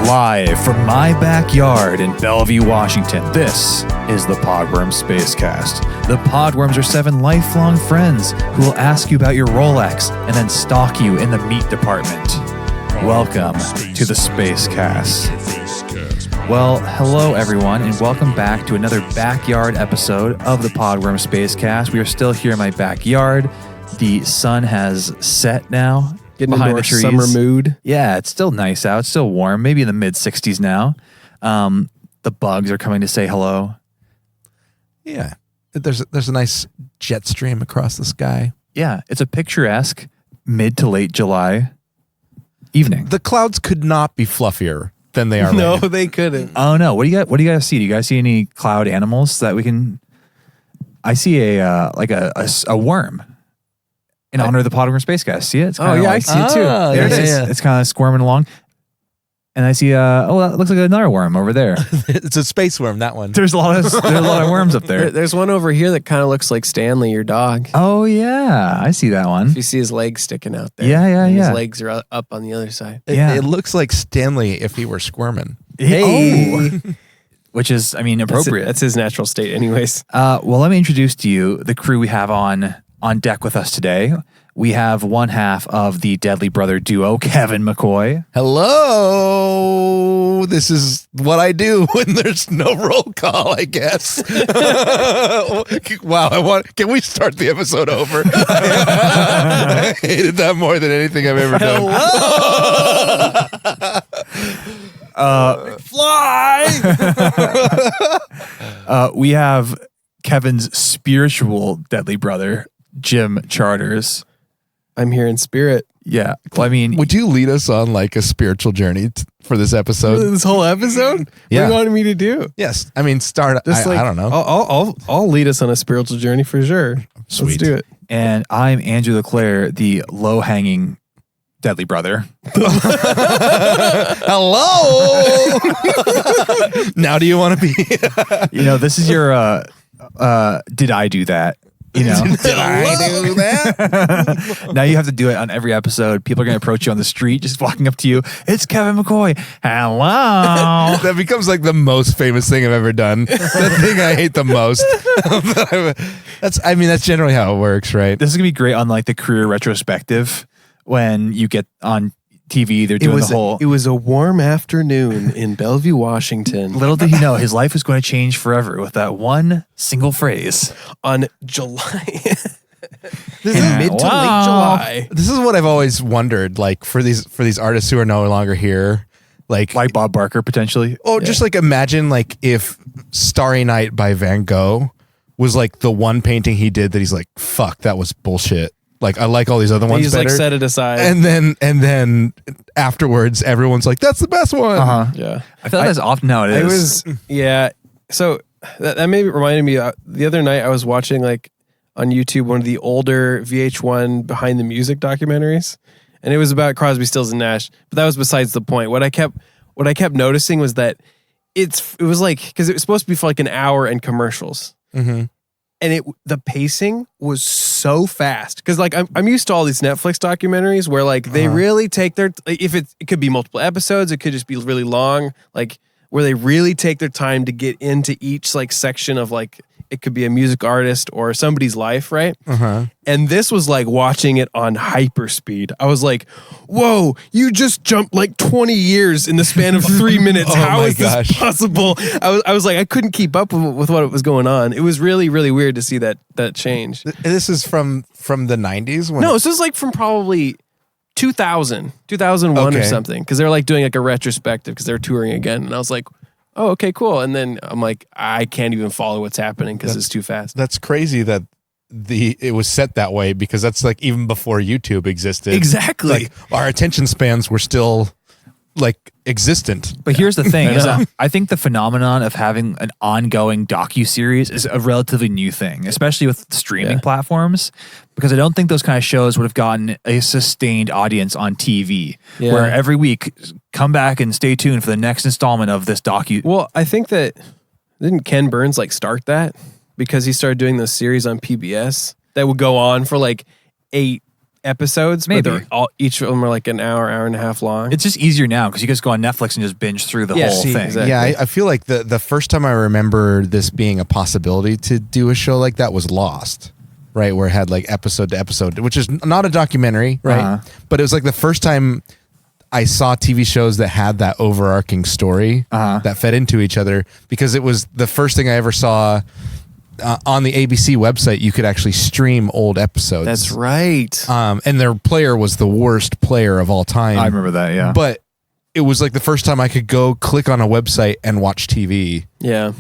Live from my backyard in Bellevue, Washington, this is the Podworms Spacecast. The Podworms are 7 lifelong friends who will ask you about your Rolex and then stalk you in the meat department. Welcome to the Spacecast. Well, hello everyone, and welcome back to another backyard episode of the Podworms Spacecast. We are still here in my backyard. The sun has set now. Getting into our summer mood. Yeah, it's still nice out. It's still warm. Maybe in the mid 60s now. The bugs are coming to say hello. Yeah, there's a nice jet stream across the sky. Yeah, it's a picturesque mid to late July evening. The clouds could not be fluffier than they are. No, right they couldn't. Oh no! What do you guys see? Do you guys see any cloud animals that we can? I see a worm. In honor of the Podworms Spacecast. See it? It's I see it too. There it is. Yeah. It's kind of squirming along. And I see, that looks like another worm over there. It's a space worm, that one. There's a lot of worms up there. There's one over here that kind of looks like Stanley, your dog. Oh, yeah. I see that one. You see his legs sticking out there. Yeah. His legs are up on the other side. It looks like Stanley if he were squirming. Hey. Oh. Which is, appropriate. That's his natural state anyways. Well, let me introduce to you the crew we have on deck with us today. We have one half of the Deadly Brother duo, Kevin McCoy. Hello. This is what I do when there's no roll call, I guess. Wow. Can we start the episode over? I hated that more than anything I've ever done. Fly! We have Kevin's spiritual Deadly Brother, Jim Charters. I'm here in spirit. Yeah. Well, would you lead us on like a spiritual journey for this episode? This whole episode? Yeah. What do you want me to do? Yes. Start. I don't know. I'll lead us on a spiritual journey for sure. Sweet. Let's do it. And I'm Andrew LeClaire, the low-hanging Deadly Brother. Hello. Now do you want to be? This is your did I do that? Did I do that? Now you have to do it on every episode. People are going to approach you on the street, just walking up to you. It's Kevin McCoy. Hello. That becomes like the most famous thing I've ever done. The thing I hate the most. That's generally how it works, right? This is going to be great on like the career retrospective when you get on TV. They're doing It was a warm afternoon in Bellevue, Washington. Little did he know his life was going to change forever with that one single phrase. On July. This is mid to late July. This is what I've always wondered, like for these artists who are no longer here, like Bob Barker potentially. Oh, just like imagine like if Starry Night by Van Gogh was like the one painting he did that he's like, fuck, that was bullshit. Like I like all these other ones he's better. Like set it aside, and then afterwards, everyone's like, "That's the best one." Yeah, I feel like that's often how it is. So that maybe reminded me. The other night, I was watching like on YouTube one of the older VH1 behind the music documentaries, and it was about Crosby, Stills and Nash. But that was besides the point. What I kept noticing was that it was like because it was supposed to be for like an hour and commercials. Mm-hmm. And the pacing was so fast because like I'm used to all these Netflix documentaries where like they really take their it could be multiple episodes, it could just be really long, like where they really take their time to get into each like section of like it could be a music artist or somebody's life, right? And this was like watching it on hyperspeed. I was like, whoa, you just jumped like 20 years in the span of 3 minutes. How is this possible? I was like, I couldn't keep up with what was going on. It was really, really weird to see that change. This is from the 90s? No, this is like from probably 2001 or something. Because they're like doing like a retrospective because they're touring again. And I was like, oh, okay, cool. And then I'm like, I can't even follow what's happening because it's too fast. That's crazy that it was set that way because that's like even before YouTube existed. Exactly. Like our attention spans were still like existent. But here's the thing: is I think the phenomenon of having an ongoing docuseries is a relatively new thing, especially with streaming platforms. Because I don't think those kind of shows would have gotten a sustained audience on TV, where every week come back and stay tuned for the next installment of this docu. Well, I think that didn't Ken Burns like start that because he started doing those series on PBS that would go on for like 8 episodes. Maybe. But each of them are like an hour and a half long. It's just easier now because you just go on Netflix and just binge through the whole thing. Exactly. Yeah, I feel like the first time I remember this being a possibility to do a show like that was Lost, right? Where it had like episode to episode, which is not a documentary, right? Uh-huh. But it was like the first time I saw TV shows that had that overarching story that fed into each other, because it was the first thing I ever saw on the ABC website. You could actually stream old episodes. That's right. And their player was the worst player of all time. I remember that, yeah. But it was like the first time I could go click on a website and watch TV. Yeah.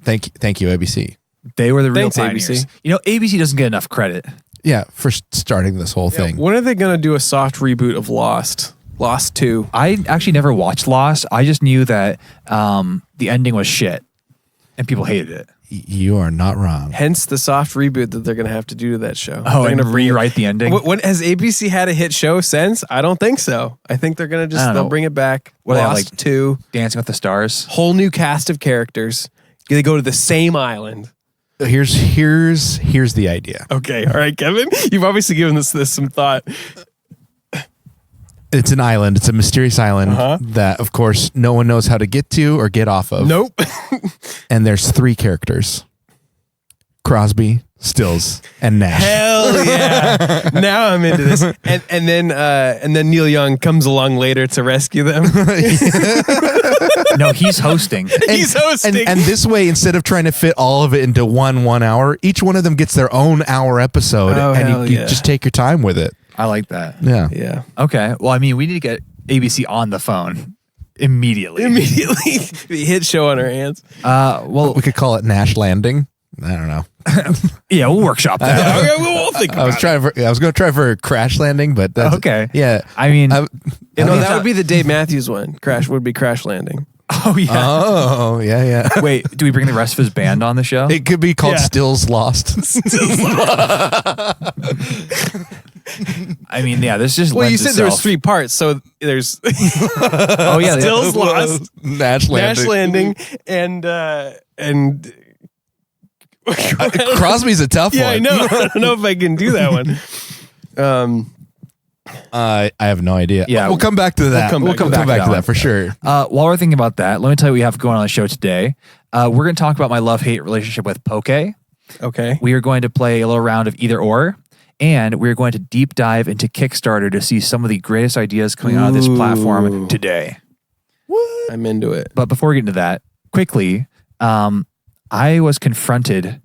Thank you, ABC. They were the real Thanks, pioneers. ABC. You know, ABC doesn't get enough credit. Yeah, for starting this whole thing. When are they going to do a soft reboot of Lost? Lost 2. I actually never watched Lost. I just knew that the ending was shit and people hated it. You are not wrong. Hence the soft reboot that they're going to have to do to that show. Oh, they're and gonna rewrite the ending? When has ABC had a hit show since? I don't think so. I think they're going to they'll bring it back. What, they have, Lost like, 2. Dancing with the Stars. Whole new cast of characters. They go to the same island. Here's the idea. Okay. All right, Kevin. You've obviously given this some thought. It's an island. It's a mysterious island that, of course, no one knows how to get to or get off of. Nope. And there's 3 characters: Crosby, Stills, and Nash. Hell yeah! Now I'm into this. And then Neil Young comes along later to rescue them. No, he's hosting. He's hosting. And this way, instead of trying to fit all of it into 1 hour, each one of them gets their own hour episode, Oh, hell and you yeah. just take your time with it. I like that. Yeah. Yeah. Okay. Well, I mean, we need to get ABC on the phone immediately. Immediately, the hit show on our hands. Well, We could call it Nash Landing. I don't know. yeah, we'll workshop that. Okay, we'll think about I was going to try for Crash Landing, but that's Okay. Yeah. I mean, it. That would be the Dave Matthews one. Crash would be Crash Landing. oh yeah. Oh, yeah. Wait, do we bring the rest of his band on the show? It could be called Yeah. Stills Lost. I mean, yeah, this just Well, you lends said there was itself- 3 parts, so there's Oh yeah, Stills Lost, Nash Landing. Nash Landing, and Crosby's a tough yeah, one. I know. I don't know if I can do that one. I have no idea. Yeah. We'll come back to that. We'll come back to that for sure. While we're thinking about that, let me tell you what we have going on the show today. We're going to talk about my love-hate relationship with Poke. Okay. We are going to play a little round of either or, and we're going to deep dive into Kickstarter to see some of the greatest ideas coming out of this platform today. I'm into it. But before we get into that, quickly, I was confronted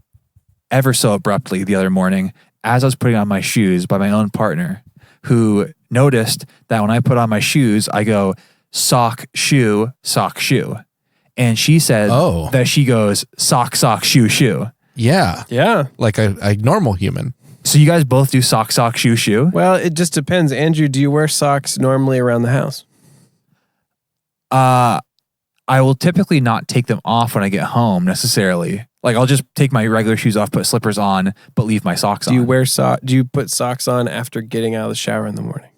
ever so abruptly the other morning as I was putting on my shoes by my own partner, who noticed that when I put on my shoes, I go sock, shoe. And she said that she goes sock, shoe. Yeah. Yeah. Like a normal human. So you guys both do sock, shoe. Well, it just depends. Andrew, do you wear socks normally around the house? I will typically not take them off when I get home necessarily. Like I'll just take my regular shoes off, put slippers on, but leave my socks on. Do you put socks on after getting out of the shower in the morning?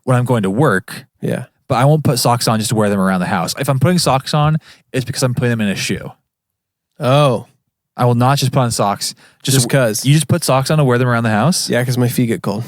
When I'm going to work, Yeah. but I won't put socks on just to wear them around the house. If I'm putting socks on, it's because I'm putting them in a shoe. Oh. I will not just put on socks. Just because. You just put socks on to wear them around the house? Yeah, because my feet get cold.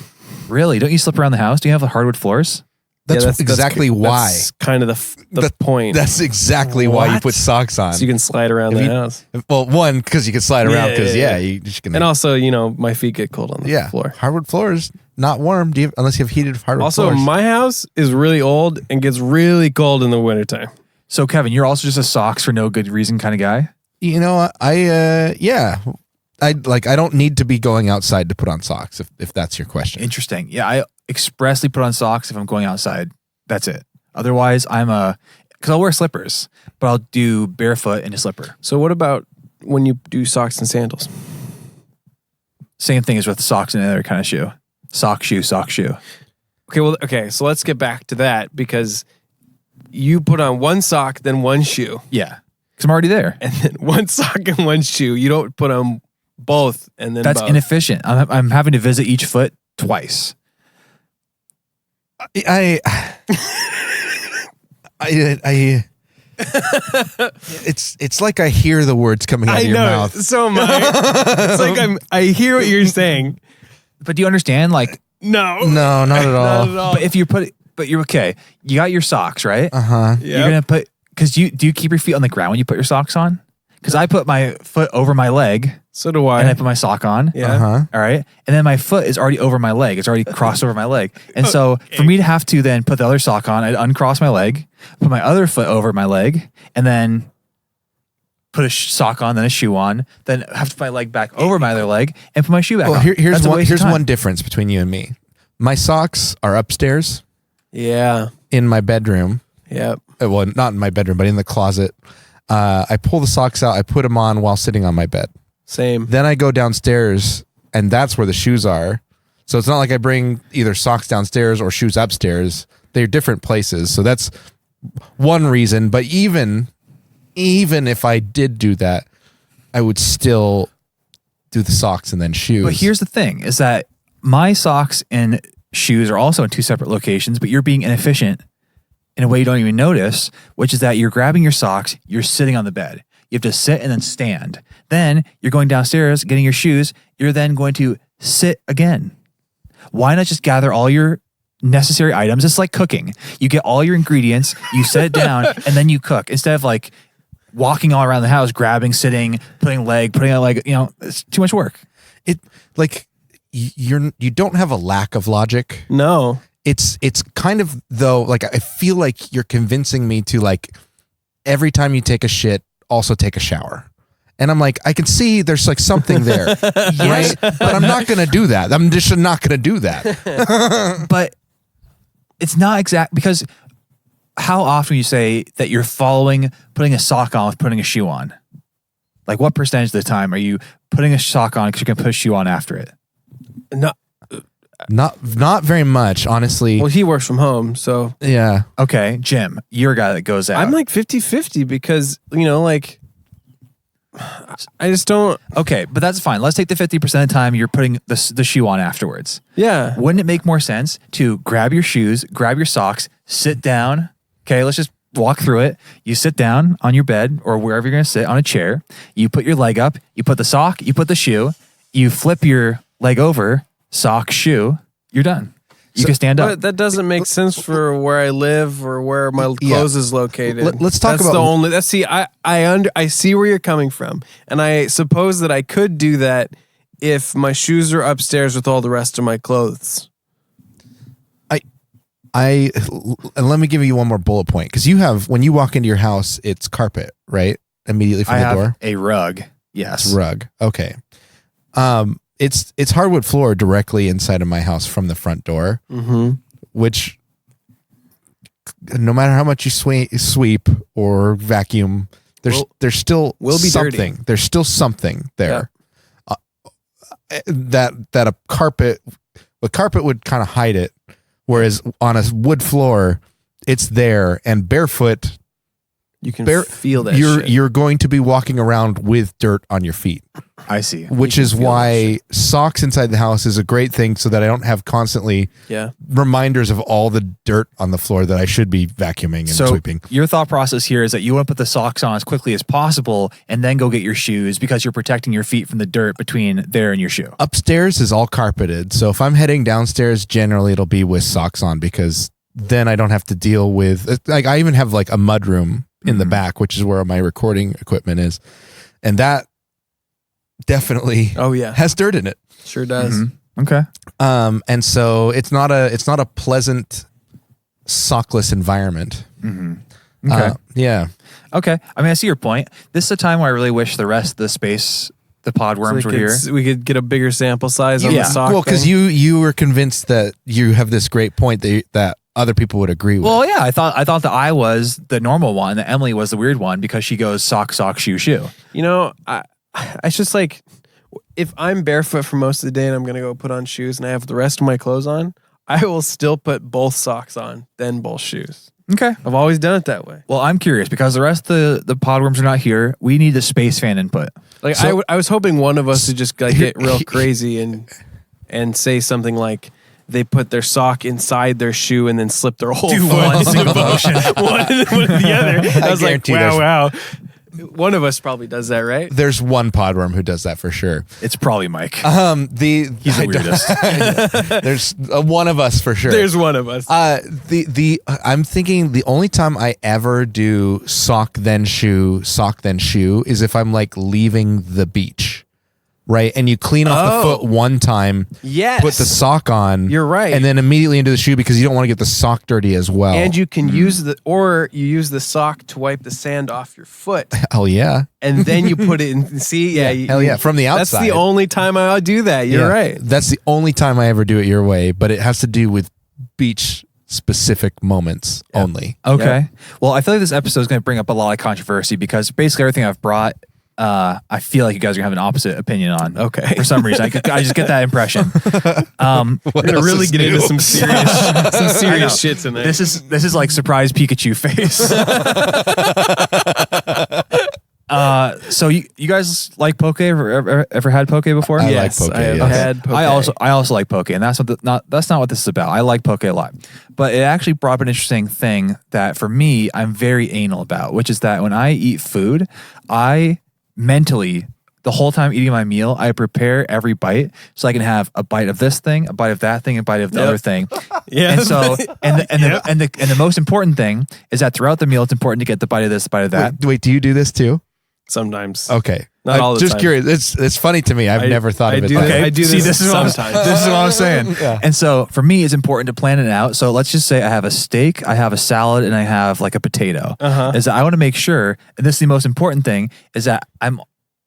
Really? Don't you slip around the house? Do you have hardwood floors? That's exactly why. That's kind of the point. That's exactly why you What? put socks on. So you can slide around the house. Well, one, because you can slide around, because you just can. And also, my feet get cold on the floor. Hardwood floors not warm. Unless you have heated hardwood Also, floors. my house is really old and gets really cold in the wintertime. So Kevin, you're also just a socks for no good reason kind of guy? I don't need to be going outside to put on socks if that's your question. Interesting. Yeah, I expressly put on socks if I'm going outside. That's it. Otherwise, because I'll wear slippers, but I'll do barefoot in a slipper. So what about when you do socks and sandals? Same thing as with socks and any other kind of shoe. Sock, shoe. Okay, so let's get back to that because you put on one sock, then one shoe. Yeah, because I'm already there. And then one sock and one shoe. You don't put on both and then That's both. inefficient. I'm having to visit each foot twice. It's like I hear the words coming out of your mouth. So am I. It's like I hear what you're saying. But do you understand? Like, No, not at all. Not at all. But if you but you're okay. You got your socks, right? Uh-huh. Yep. You're gonna put because do you keep your feet on the ground when you put your socks on? Because I put my foot over my leg So do I. and I put my sock on. Yeah. Uh-huh. All right. And then my foot is already over my leg. It's already crossed over my leg. And so for me to have to then put the other sock on, I'd uncross my leg, put my other foot over my leg, and then put a sock on, then a shoe on, then have to put my leg back over my other leg and put my shoe back Well, on. here's That's a waste of here's time. one difference between you and me. My socks are upstairs Yeah. in my bedroom. Yep. Well, not in my bedroom, but in the closet. I pull the socks out. I put them on while sitting on my bed. Same. Then I go downstairs, and that's where the shoes are. So it's not like I bring either socks downstairs or shoes upstairs. They're different places. So that's one reason. But even if I did do that, I would still do the socks and then shoes. But here's the thing is that my socks and shoes are also in two separate locations, but you're being inefficient in a way you don't even notice, which is that you're grabbing your socks, you're sitting on the bed. You have to sit and then stand. Then you're going downstairs, getting your shoes. You're then going to sit again. Why not just gather all your necessary items? It's like cooking. You get all your ingredients, you set it down, and then you cook. Instead of like walking all around the house, grabbing, sitting, putting a leg, it's too much work. You don't have a lack of logic. No. It's kind of though, like I feel like you're convincing me to like every time you take a shit, also take a shower. And I'm like, I can see there's like something there, right? But I'm not going to do that. I'm just not going to do that. But it's not exact because how often you say that you're following putting a sock on with putting a shoe on? Like what percentage of the time are you putting a sock on because you're going to put a shoe on after it? No. Not very much, honestly. Well, he works from home, so Yeah. Okay, Jim, you're a guy that goes out. I'm like 50-50 because, like I just don't. Okay, but that's fine. Let's take the 50% of the time you're putting the shoe on afterwards. Yeah. Wouldn't it make more sense to grab your shoes, grab your socks, sit down? Okay, let's just walk through it. You sit down on your bed or wherever you're going to sit on a chair. You put your leg up. You put the sock. You put the shoe. You flip your leg over, sock, shoe. You're done. You can stand up. But that doesn't make sense for where I live or where my clothes is located. Let's talk That's about the only. That's see, I see where you're coming from, and I suppose that I could do that if my shoes are upstairs with all the rest of my clothes. And let me give you one more bullet point because you have when you walk into your house, it's carpet, right? Immediately from I the have door. a rug. Yes. It's rug. Okay. It's hardwood floor directly inside of my house from the front door, which no matter how much you sweep or vacuum, there's still will be something. dirty. There's still something there. That a carpet would kind of hide it, whereas on a wood floor, it's there and barefoot. You can feel that. You're going to be walking around with dirt on your feet. I see. Which is why socks inside the house is a great thing so that I don't have constantly reminders of all the dirt on the floor that I should be vacuuming and sweeping. Your thought process here is that you want to put the socks on as quickly as possible and then go get your shoes because you're protecting your feet from the dirt between there and your shoe. Upstairs is all carpeted. So if I'm heading downstairs, generally it'll be with socks on because then I don't have to deal with, like I even have like a mud room in the back, which is where my recording equipment is. And that definitely has dirt in it. Sure does. Okay. And so it's not a pleasant sockless environment. Okay. Yeah. Okay. I mean, I see your point. This is a time where I really wish the rest of the space, the podworms were here. We could get a bigger sample size on the sock. Well, because you were convinced that you have this great point that other people would agree with. Well, yeah, I thought that I was the normal one, that Emily was the weird one because she goes sock, shoe, shoe. I just like, if I'm barefoot for most of the day and I'm going to go put on shoes and I have the rest of my clothes on, I will still put both socks on, then both shoes. Okay. I've always done it that way. Well, I'm curious because the rest of the podworms are not here. We need the space fan input. Like I was hoping one of us would just like get real crazy and say something like, they put their sock inside their shoe and then slip their whole foot one single motion. one and the other. I was like, wow. One of us probably does that, right? There's one podworm who does that for sure. It's probably Mike. He's the weirdest. There's one of us for sure. There's one of us. I'm thinking the only time I ever do sock then shoe is if I'm like leaving the beach. Right, and you clean off the foot one time, yes, put the sock on. You're right, and then immediately into the shoe because you don't want to get the sock dirty as well. And you can use you use the sock to wipe the sand off your foot. Hell yeah! And then you put it in. See, hell yeah, from the outside. That's the only time I do that. You're right. That's the only time I ever do it your way, but it has to do with beach specific moments only. Okay. Yeah. Well, I feel like this episode is going to bring up a lot of controversy because basically everything I've brought. I feel like you guys are gonna have an opposite opinion on. Okay. For some reason, I just get that impression. We're gonna really get into some serious shit tonight. This is like surprise Pikachu face. So you guys like poke? Ever had poke before? I yes, like poke. I have had poke. I also like poke, and that's not what this is about. I like poke a lot, but it actually brought up an interesting thing that for me I'm very anal about, which is that when I eat food, I mentally, the whole time eating my meal, I prepare every bite so I can have a bite of this thing, a bite of that thing, a bite of the other thing. Yeah. And so, the most important thing is that throughout the meal, it's important to get the bite of this, the bite of that. Wait, do you do this too? Sometimes. Okay. Not all the just time. curious. It's funny to me. I've never thought of it. I do See, this sometimes. This is what I'm saying. Yeah. And so for me, it's important to plan it out. So let's just say I have a steak, I have a salad, and I have like a potato. Is that I want to make sure, and this is the most important thing, is that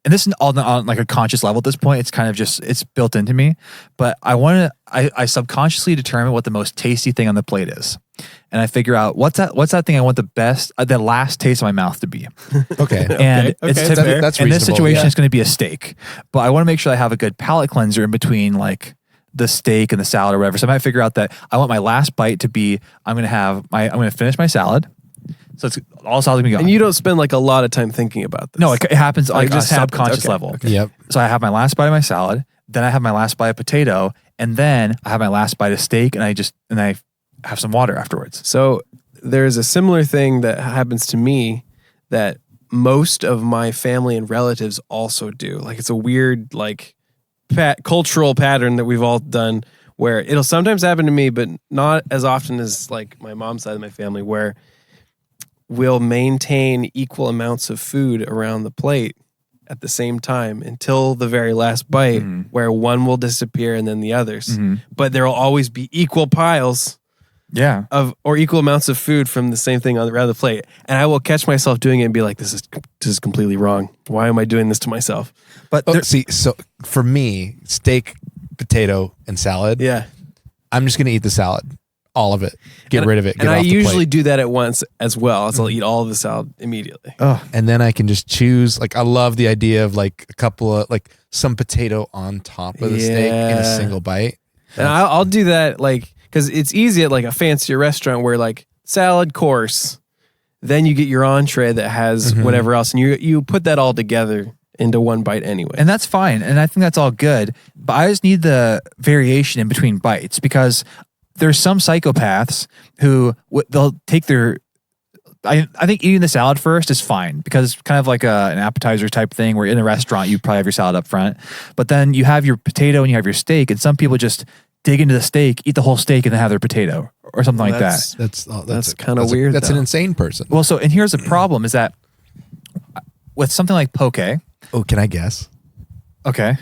and this is all on like a conscious level at this point. It's kind of just, it's built into me. But I subconsciously determine what the most tasty thing on the plate is. And I figure out what's that thing I want the last taste of my mouth to be. Okay. And Okay. That's in this reasonable, situation, yeah. it's going to be a steak. But I want to make sure I have a good palate cleanser in between like the steak and the salad or whatever. So I might figure out that I want my last bite to be, I'm going to finish my salad. So it's all salad's going to be gone. And you don't spend like a lot of time thinking about this. No, it happens on just a happens. subconscious Okay. level. Okay. Yep. So I have my last bite of my salad, then I have my last bite of potato, and then I have my last bite of steak, and I have some water afterwards. So there's a similar thing that happens to me that most of my family and relatives also do. Like it's a weird like cultural pattern that we've all done where it'll sometimes happen to me, but not as often as like my mom's side of my family, where we'll maintain equal amounts of food around the plate at the same time until the very last bite, where one will disappear and then the others. But there will always be equal piles or equal amounts of food from the same thing around the plate. And I will catch myself doing it and be like, this is completely wrong. Why am I doing this to myself? But so for me, steak, potato, and salad. Yeah. I'm just going to eat the salad. All of it. Get rid of it. Get And off I the usually plate. do that at once as well. So I'll eat all of the salad immediately. And then I can just choose. Like I love the idea of like a couple of like some potato on top of the steak in a single bite. And I'll do that like, because it's easy at like a fancier restaurant where like salad course, then you get your entree that has whatever else. And you put that all together into one bite anyway. And that's fine. And I think that's all good. But I just need the variation in between bites because there's some psychopaths who they'll take their. I think eating the salad first is fine because it's kind of like an appetizer type thing where in a restaurant you probably have your salad up front, but then you have your potato and you have your steak, and some people just dig into the steak, eat the whole steak, and then have their potato or something like that. That's kind of weird. That's an insane person. Well, so and here's the problem is that with something like poke. Oh, can I guess? Okay.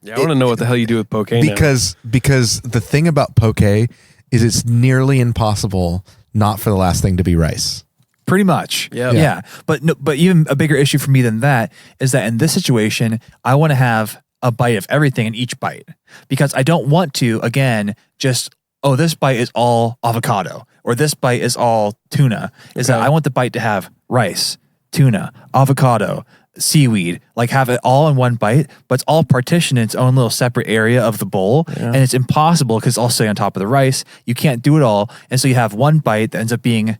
Yeah, I want to know what the hell you do with poke now. Because the thing about poke is it's nearly impossible not for the last thing to be rice. Pretty much. Yep. Yeah. But even a bigger issue for me than that is that in this situation, I want to have a bite of everything in each bite because I don't want to, again, just, oh, this bite is all avocado or this bite is all tuna. Is that I want the bite to have rice, tuna, avocado, seaweed, like have it all in one bite, but it's all partitioned in its own little separate area of the bowl. And it's impossible because it's all sitting on top of the rice. You can't do it all. And so you have one bite that ends up being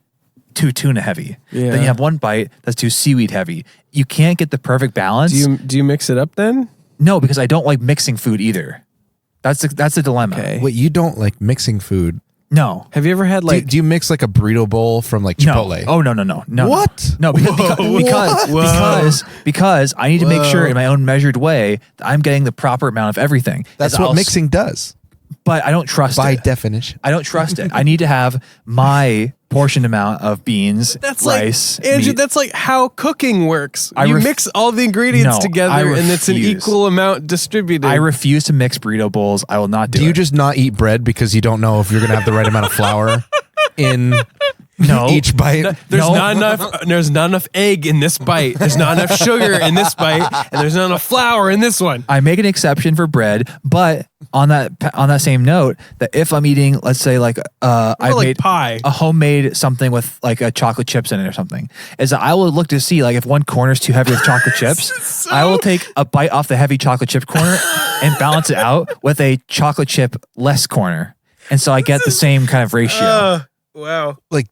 too tuna heavy. Yeah. Then you have one bite that's too seaweed heavy. You can't get the perfect balance. Do you mix it up then? No, because I don't like mixing food either. That's the dilemma. Okay. Wait, you don't like mixing food? No. Have you ever had like? Do you mix like a burrito bowl from like Chipotle? No. Oh no. What? No, because I need to make sure in my own measured way that I'm getting the proper amount of everything. That's what mixing does. But I don't trust it. By definition. I don't trust it. I need to have my portion amount of beans, That's rice, like, Andrew, meat. that's like how cooking works. You mix all the ingredients together and it's an equal amount distributed. I refuse to mix burrito bowls. I will not do it. Do you just not eat bread because you don't know if you're going to have the right amount of flour in each bite? There's not enough egg in this bite. There's not enough sugar in this bite, and there's not enough flour in this one. I make an exception for bread, but on that same note, that if I'm eating, let's say like I made pie, a homemade something with like a chocolate chips in it or something, is that I will look to see like if one corner is too heavy with chocolate chips, I will take a bite off the heavy chocolate chip corner and balance it out with a chocolate chip less corner, and so I get the same kind of ratio. Wow. Like,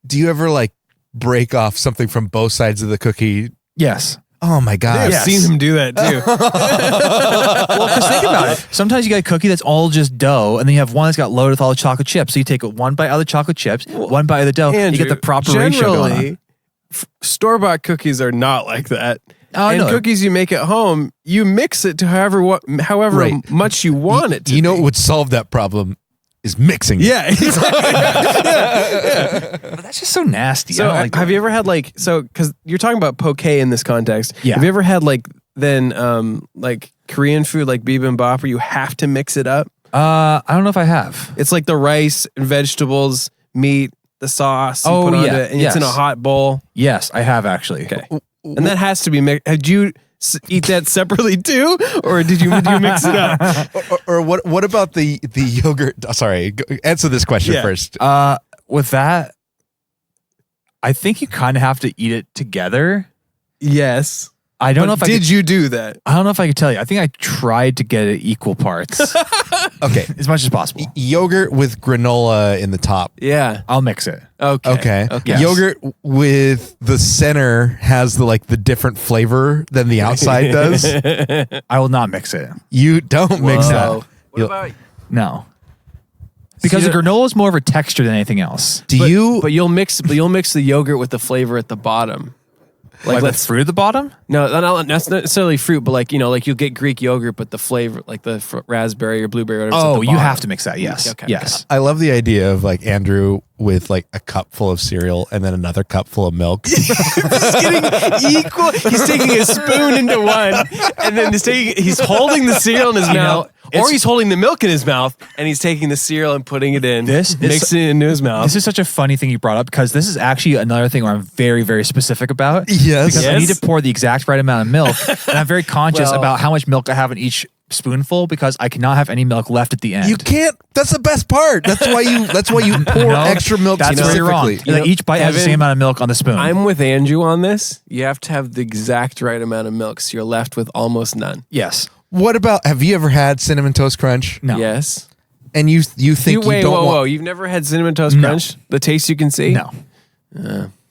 do you ever like break off something from both sides of the cookie? Yes. Oh my God. I've seen him do that too. Well, because think about it. Sometimes you get a cookie that's all just dough, and then you have one that's got loaded with all the chocolate chips. So you take one bite out of the chocolate chips, one bite of the dough, Andrew, you get the proper ratio going on. Store-bought cookies are not like that. Oh, no. Cookies you make at home, you mix it to however Right. much you want it to. You know be. what would solve that problem is mixing. Yeah. But that's just so nasty. So I don't like have that. you ever had like, because you're talking about poke in this context. Yeah. Have you ever had like like Korean food like bibimbap where you have to mix it up? I don't know if I have. It's like the rice and vegetables, meat, the sauce you put onto it, and it's in a hot bowl. Yes, I have actually. Okay. And that has to be mixed. Did you eat that separately too? Or did you mix it up? Or what about the yogurt? Sorry, answer this question first. With that, I think you kind of have to eat it together. Yes. I don't know if did you do that? I don't know if I could tell you. I think I tried to get it equal parts. Okay. As much as possible. Yogurt with granola in the top. Yeah. I'll mix it. Okay. Yes. Yogurt with the center has the different flavor than the outside does. I will not mix it. You don't mix that. What about No. Because the granola is more of a texture than anything else. But you'll mix the yogurt with the flavor at the bottom. Like the fruit at the bottom? No, not necessarily fruit, but like you'll get Greek yogurt, but the flavor, like the raspberry or blueberry. Or whatever. Oh, you have to mix that. Yes. Okay. Yes. I love the idea of like Andrew with like a cup full of cereal and then another cup full of milk. He's getting equal. He's taking a spoon into one, and then he's holding the cereal in his mouth, or he's holding the milk in his mouth, and he's taking the cereal and putting it in, mixing it into his mouth. This is such a funny thing you brought up because this is actually another thing where I'm very, very specific about. Yes. Because I need to pour the exact right amount of milk, and I'm very conscious about how much milk I have in each spoonful because I cannot have any milk left at the end. You can't. That's the best part. That's why you pour extra milk. That's where you're wrong. Like each bite has the same amount of milk on the spoon. I'm with Andrew on this. You have to have the exact right amount of milk, so you're left with almost none. Yes. What about? Have you ever had Cinnamon Toast Crunch? No. Yes. And you think you don't want? You've never had Cinnamon Toast Crunch? The taste you can see? No.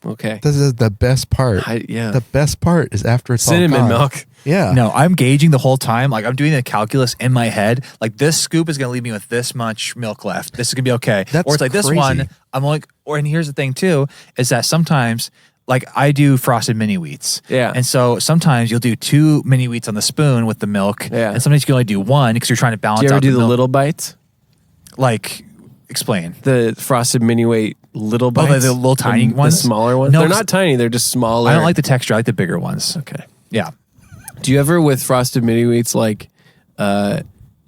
Okay. This is the best part. The best part is after it's cinnamon all gone. milk. Yeah. No, I'm gauging the whole time. Like I'm doing the calculus in my head. Like this scoop is going to leave me with this much milk left. This is going to be okay. That's or it's like crazy. this one. I'm like, and here's the thing too, is that sometimes like I do frosted mini wheats. Yeah. And so sometimes you'll do 2 mini wheats on the spoon with the milk. Yeah. And sometimes you can only do 1 because you're trying to balance Do you ever out do the milk. little bites? Like, explain. The frosted mini wheat little bites? the little tiny ones? The smaller ones? No, they're not tiny. They're just smaller. I don't like the texture. I like the bigger ones. Okay. Yeah. Do you ever with frosted mini wheats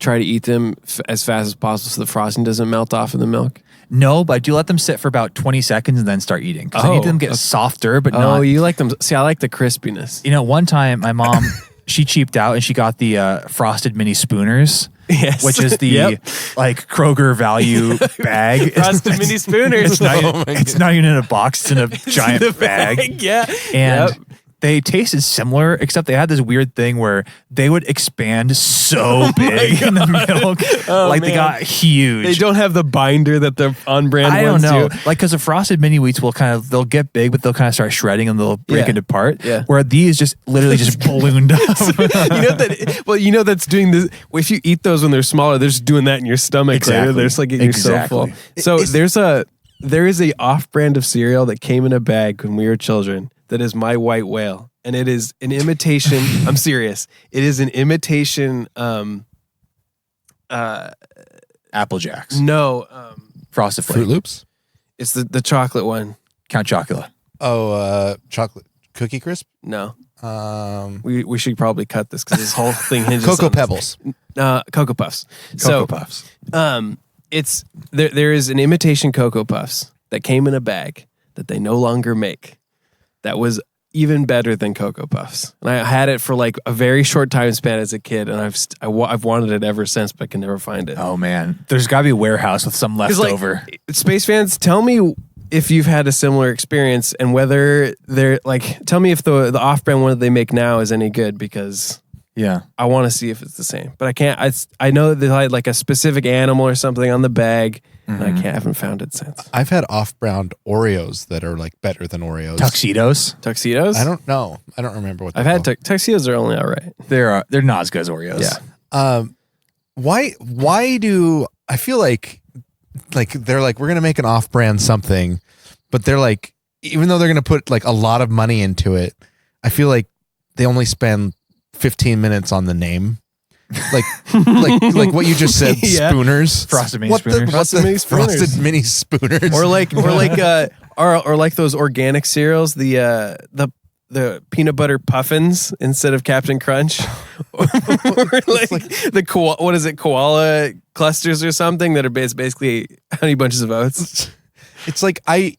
try to eat them as fast as possible so the frosting doesn't melt off in the milk? No, but I do let them sit for about 20 seconds and then start eating. Because I need them to get softer, but not. Oh, you like them. See, I like the crispiness. You know, one time my mom, she cheaped out and she got the frosted mini spooners. Yes. Which is the like Kroger value bag. Frosted mini spooners. It's not even in a box. It's in a giant bag. Yeah. And they tasted similar, except they had this weird thing where they would expand so big in the milk. Like they got huge. They don't have the binder that the on-brand I ones don't know. do. Like, because the frosted mini wheats they'll get big, but they'll kind of start shredding and they'll break it apart. Yeah. Where these just literally just ballooned up. That's doing this. If you eat those when they're smaller, they're just doing that in your stomach. Exactly. Later. They're just like getting so full. So there is a off-brand of cereal that came in a bag when we were children that is my white whale, and it is an imitation. I'm serious. It is an imitation. Apple Jacks. No, Frosted Fruit Flakes. Loops. it's the chocolate one. Count Chocula. Oh, chocolate cookie crisp. No, Um, we should probably cut this because this whole thing hinges Cocoa on this. Pebbles. Cocoa Puffs. Cocoa Puffs. It's there is an imitation Cocoa Puffs that came in a bag that they no longer make. That was even better than Cocoa Puffs, and I had it for like a very short time span as a kid, and I've wanted it ever since, but I can never find it. Oh man, there's got to be a warehouse with some left over. Space fans, tell me if you've had a similar experience and whether they're like, tell me if the off-brand one that they make now is any good, because Yeah. I want to see if it's the same, but I can't. I know that they had like a specific animal or something on the bag, and I haven't found it since. I've had off-brand Oreos that are like better than Oreos. Tuxedos. Tuxedos? I don't know. I don't remember what I've had tuxedos are only all right. They're not as good as Oreos. Yeah. Why do I feel like they're like, we're gonna make an off-brand something, but they're like, even though they're gonna put like a lot of money into it, I feel like they only spend 15 minutes on the name. Like what you just said, Yeah. Frosted Spooners. Mini What Spooners. What's Frosted Mini the Spooners. Frosted Mini Spooners? or like those organic cereals, the peanut butter puffins instead of Captain Crunch, or like the what is it, koala clusters or something that are basically honey bunches of oats. It's like I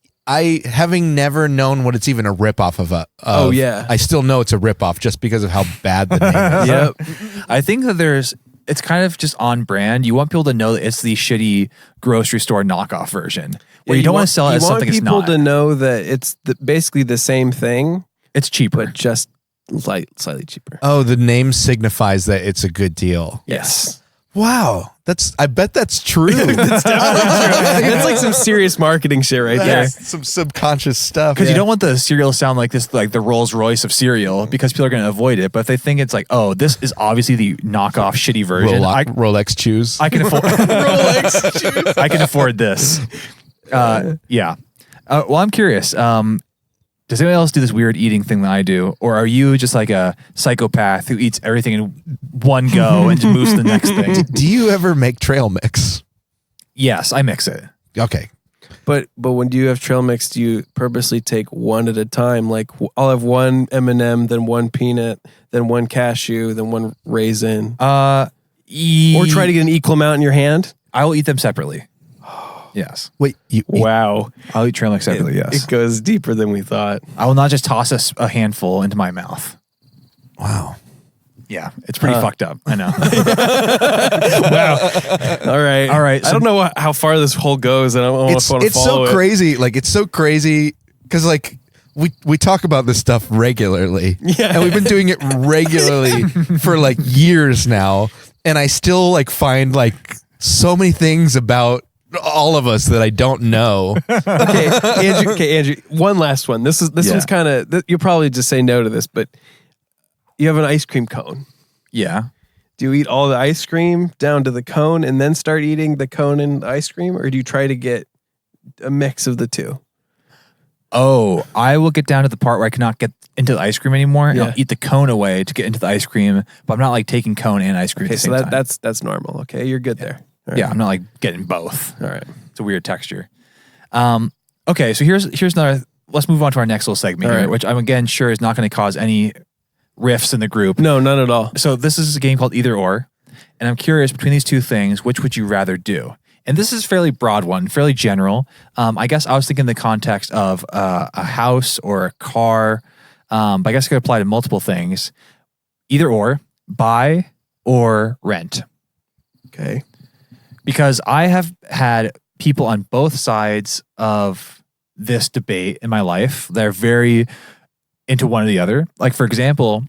having never known what it's even a ripoff of. Oh, yeah. I still know it's a ripoff just because of how bad the name is. Yep. I think that it's kind of just on brand. You want people to know that it's the shitty grocery store knockoff version where you don't want to sell it as something it's not. You want people to know that it's basically the same thing. It's cheaper. But just slightly cheaper. Oh, the name signifies that it's a good deal. Yes. Wow. I bet that's true. It's like some serious marketing shit right there. That's some subconscious stuff. Because you don't want the cereal to sound like this, like the Rolls Royce of cereal, because people are going to avoid it. But if they think it's like, oh, this is obviously the knockoff shitty version, Rolex choose. I can afford. Rolex shoes. I can afford this. Yeah. Well, I'm curious. Does anyone else do this weird eating thing that I do? Or are you just like a psychopath who eats everything in one go and just moves to the next thing? Do you ever make trail mix? Yes, I mix it. Okay. But when you have trail mix, do you purposely take one at a time? Like I'll have one M&M, then one peanut, then one cashew, then one raisin. Or try to get an equal amount in your hand? I will eat them separately. Yes. Wait. Wow. I'll eat trail mix separately, yes. It goes deeper than we thought. I will not just toss a handful into my mouth. Wow. Yeah, it's pretty fucked up. I know. Wow. All right. I don't know how far this whole goes, and I don't want to follow It's so crazy. Like, it's so crazy because, like, we talk about this stuff regularly. Yeah. And we've been doing it regularly for, like, years now. And I still, like, find, like, so many things about all of us that I don't know. Okay, Andrew. One last one. This one's kind of. You'll probably just say no to this, but you have an ice cream cone. Yeah. Do you eat all the ice cream down to the cone and then start eating the cone and the ice cream, or do you try to get a mix of the two? Oh, I will get down to the part where I cannot get into the ice cream anymore, and I'll eat the cone away to get into the ice cream. But I'm not like taking cone and ice cream. Okay, at the same time. that's normal. Okay, you're good there. All right. Yeah, I'm not like getting both. All right. It's a weird texture. Okay, so here's another. Let's move on to our next little segment here, which I'm again sure is not going to cause any rifts in the group. No, none at all. So this is a game called Either Or, and I'm curious, between these two things, which would you rather do? And this is a fairly broad one, fairly general. I guess I was thinking in the context of a house or a car, but I guess it could apply to multiple things. Either or, buy or rent. Okay. Because I have had people on both sides of this debate in my life. They're very into one or the other. Like, for example,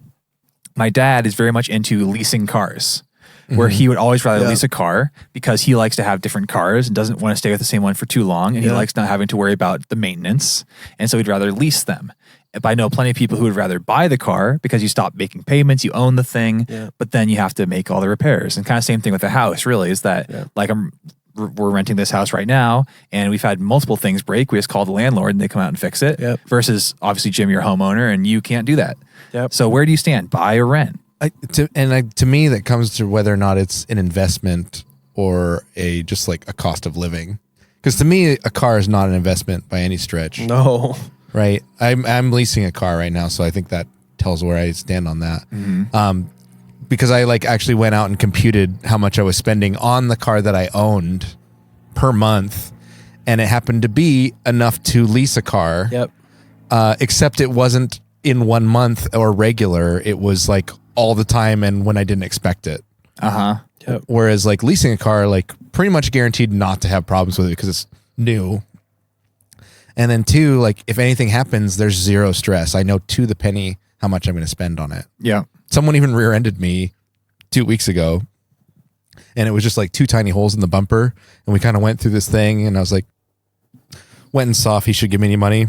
my dad is very much into leasing cars, where he would always rather lease a car because he likes to have different cars and doesn't want to stay with the same one for too long. And he likes not having to worry about the maintenance. And so he'd rather lease them. But I know plenty of people who would rather buy the car because you stop making payments, you own the thing, but then you have to make all the repairs. And kind of same thing with the house, really, is that like we're renting this house right now and we've had multiple things break. We just call the landlord and they come out and fix it versus obviously Jim, you're a homeowner and you can't do that. So where do you stand? Buy or rent? To me, that comes to whether or not it's an investment or just like a cost of living. Because to me, a car is not an investment by any stretch. No. Right. I'm leasing a car right now, so I think that tells where I stand on that. Because I like actually went out and computed how much I was spending on the car that I owned per month, and it happened to be enough to lease a car. Except it wasn't in 1 month or regular. It was like all the time and when I didn't expect it. Whereas like leasing a car, like pretty much guaranteed not to have problems with it because it's new. And then 2, like if anything happens, there's zero stress. I know to the penny how much I'm going to spend on it. Someone even rear-ended me 2 weeks ago, and it was just like 2 tiny holes in the bumper. And we kind of went through this thing, and I was like, went and saw if he should give me any money.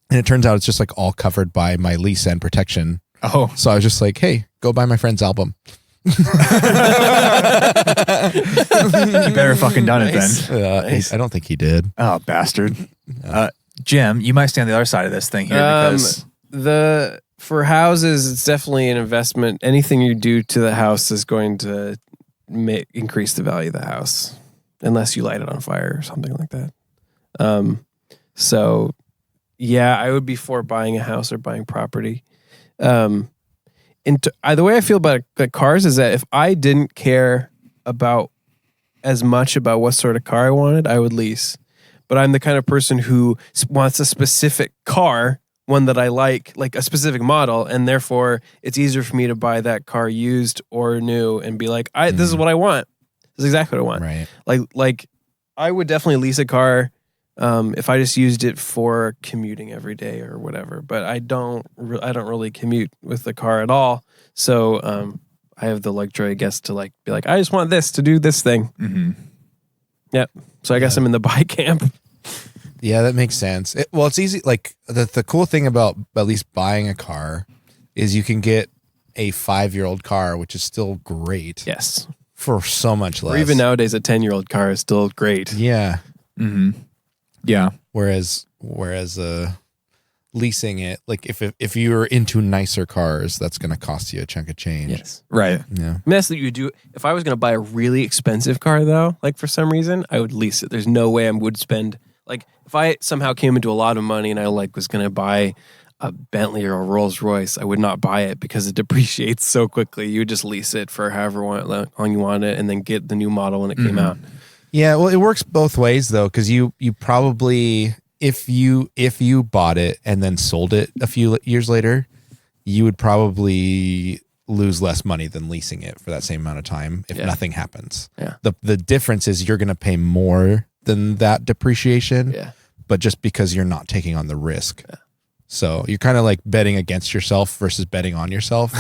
And it turns out it's just like all covered by my lease and protection. So I was just like, hey, go buy my friend's album. You better fucking done it then. I don't think he did. Oh, bastard. Jim, you might stand on the other side of this thing here because for houses, it's definitely an investment. Anything you do to the house is going to increase the value of the house, unless you light it on fire or something like that. So, yeah, I would be for buying a house or buying property. The way I feel about cars is that if I didn't care about as much about what sort of car I wanted, I would lease. But I'm the kind of person who wants a specific car, one that I like a specific model, and therefore it's easier for me to buy that car used or new and be like, this is what I want. This is exactly what I want. Right. Like I would definitely lease a car if I just used it for commuting every day or whatever. But I don't really commute with the car at all. So I have the luxury, I guess, to like be like, I just want this to do this thing. Yep. So I guess I'm in the buy camp. Yeah, that makes sense. It's easy. Like the cool thing about at least buying a car is you can get a 5-year-old car, which is still great. Yes. For so much less. Or even nowadays, a 10-year-old car is still great. Yeah. Yeah. Whereas leasing it, like if you're into nicer cars, that's going to cost you a chunk of change. Yes. Right. Yeah. I mean, that's what you do. If I was going to buy a really expensive car, though, like for some reason, I would lease it. There's no way I would spend, like, if I somehow came into a lot of money and I was going to buy a Bentley or a Rolls Royce, I would not buy it because it depreciates so quickly. You would just lease it for however long you want it and then get the new model when it came out. Yeah, well, it works both ways though, because you probably if you bought it and then sold it a few years later, you would probably lose less money than leasing it for that same amount of time if nothing happens. Yeah. The difference is you're going to pay more than that depreciation, but just because you're not taking on the risk. Yeah. So you're kind of like betting against yourself versus betting on yourself.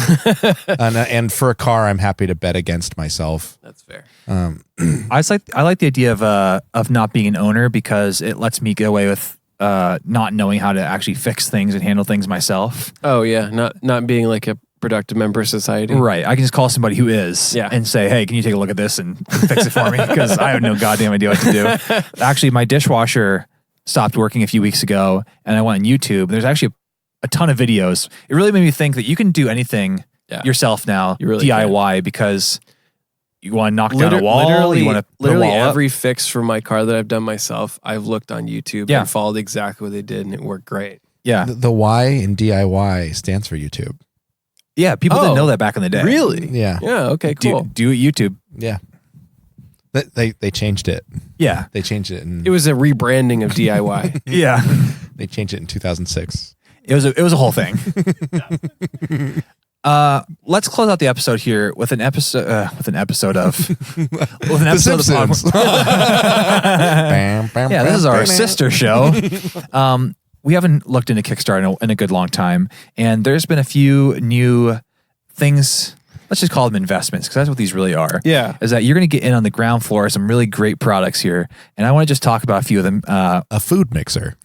and for a car, I'm happy to bet against myself. That's fair. I like the idea of not being an owner because it lets me get away with not knowing how to actually fix things and handle things myself. Oh yeah, not being like a productive member of society. Right. I can just call somebody who is and say, hey, can you take a look at this and fix it for me? Because I have no goddamn idea what to do. Actually, my dishwasher stopped working a few weeks ago and I went on YouTube. There's actually a ton of videos. It really made me think that you can do anything yourself now, you really DIY, because you want to knock down a wall, you want to literally every fix for my car that I've done myself, I've looked on YouTube and followed exactly what they did and it worked great. Yeah. The Y in DIY stands for YouTube. Yeah, people didn't know that back in the day. Really? Yeah. Yeah, okay, cool. Do it YouTube. Yeah. They changed it. Yeah. They changed it. It was a rebranding of DIY. Yeah. They changed it in 2006. It was a whole thing. Let's close out the episode here with an episode of Simpsons. Yeah, this is our sister show. we haven't looked into Kickstarter in a good long time, and there's been a few new things. Let's just call them investments, because that's what these really are. Yeah. Is that you're going to get in on the ground floor of some really great products here. And I want to just talk about a few of them. A food mixer.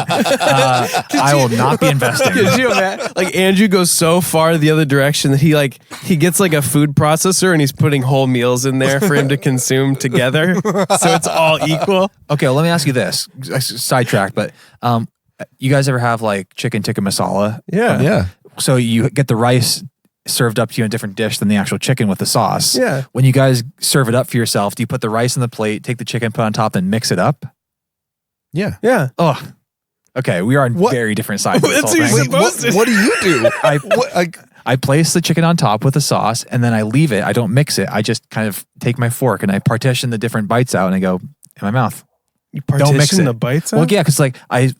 I will not be investing. Could you imagine? Like Andrew goes so far the other direction that he gets like a food processor and he's putting whole meals in there for him to consume together. So it's all equal. Okay, well, let me ask you this. Sidetrack, but you guys ever have like chicken tikka masala? Yeah. Yeah. So you get the rice served up to you in a different dish than the actual chicken with the sauce. Yeah. When you guys serve it up for yourself, do you put the rice on the plate, take the chicken, put it on top, and mix it up? Yeah. Yeah. Oh, okay. We are on very different sides of this That's whole what thing. you're supposed to. What do you do? I place the chicken on top with the sauce, and then I leave it. I don't mix it. I just kind of take my fork and I partition the different bites out, and I go in my mouth. You partition Don't mix it. the bites out? Well, yeah, because like I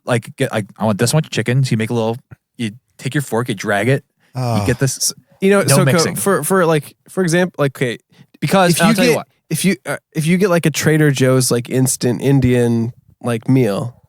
want this much chicken. So you make a little. You take your fork, you drag it. You get this. You know, No so mixing. for example, like, okay, Because I'll tell you what. if you get like a Trader Joe's like instant Indian like meal,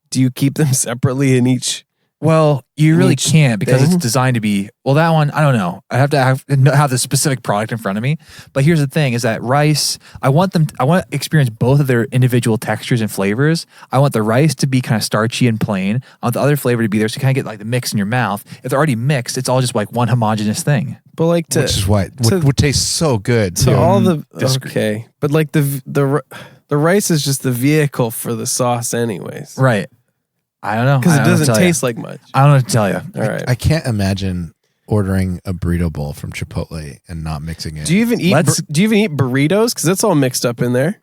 do you keep them separately in each? Well, you really each can't, because thing? it's designed to be. Well, that one, I don't know. I have to have the specific product in front of me. But here's the thing: is that rice? I want to experience both of their individual textures and flavors. I want the rice to be kind of starchy and plain. I want the other flavor to be there, so you kind of get like the mix in your mouth. If they're already mixed, it's all just like one homogeneous thing. But like Which is why it would taste so good. So too. all the disagree. okay, but like the rice is just the vehicle for the sauce, anyways, Right. I don't know. because I it don't know what to doesn't tell you. taste like much. I don't know what to tell you. All right. I can't imagine ordering a burrito bowl from Chipotle and not mixing it. Do you even eat? Let's- Do you even eat burritos? Because that's all mixed up in there.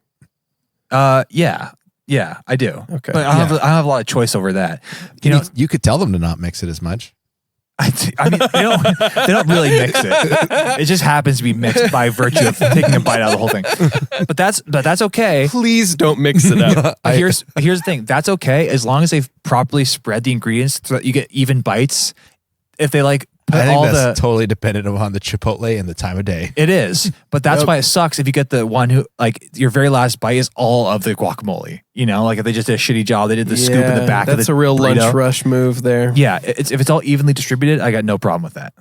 Yeah, I do. Okay. But I don't have a lot of choice over that. You could tell them to not mix it as much. I mean, they don't really mix it. It just happens to be mixed by virtue of taking a bite out of the whole thing. But that's okay. Please don't mix it up. But here's the thing. That's okay as long as they've properly spread the ingredients so that you get even bites. If they like put I think all that's totally dependent upon the Chipotle and the time of day. it is, but that's why it sucks if you get the one who like your very last bite is all of the guacamole. You know, like if they just did a shitty job, they did the scoop in the back of the That's a real burrito. lunch rush move there. Yeah, if it's all evenly distributed, I got no problem with that.